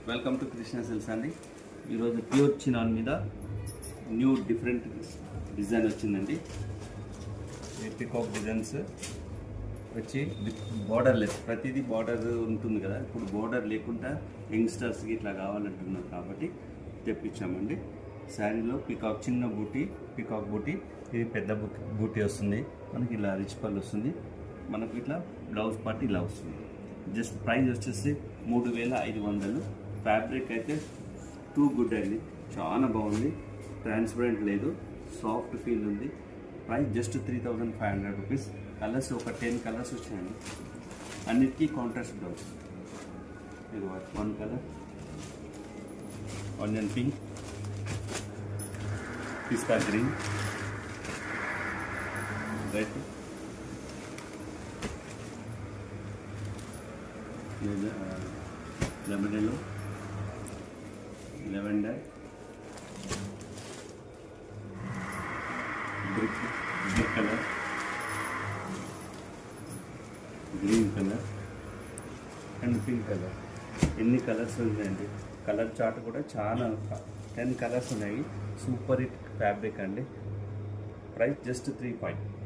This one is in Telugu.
వెల్కమ్ టు కృష్ణ సిల్క్స్ అండి. ఈరోజు ప్యూర్ చినాన్ మీద న్యూ డిఫరెంట్ డిజైన్ వచ్చిందండి. పికాక్ డిజైన్స్ వచ్చి బార్డర్లెస్, ప్రతిదీ బార్డర్ ఉంటుంది కదా, ఇప్పుడు బార్డర్ లేకుండా యంగ్స్టర్స్కి ఇట్లా కావాలంటున్నారు కాబట్టి తెప్పించామండి. శారీలో పికాక్ చిన్న బూటీ, పికాక్ బూటీ, ఇది పెద్ద బూటీ వస్తుంది మనకి, ఇలా రిచ్ పళ్ళు వస్తుంది మనకు, ఇట్లా బ్లౌజ్ పార్ట్ ఇలా వస్తుంది. జస్ట్ ప్రైస్ వచ్చేసి 3500. ఫ్యాబ్రిక్ అయితే టూ గుడ్ అండి, చాలా బాగుంది, ట్రాన్స్పరెంట్ లేదు, సాఫ్ట్ ఫీల్ ఉంది. Price just 3500 rupees. కలర్స్ ఒక 10 కలర్స్ వచ్చాయండి, అన్నిటికీ కాంట్రాస్ట్ బ్లౌజ్. ఇది one colour onion pink, pista green, red, lemon yellow, lavender, brick colour, green colour and pink colour. ఎన్ని కలర్స్ ఉన్నాయండి, కలర్ చార్ట్ కూడా చాలా 10 కలర్స్ ఉన్నాయి. సూపర్ హిట్ ఫ్యాబ్రిక్ అండి. Price just 3500.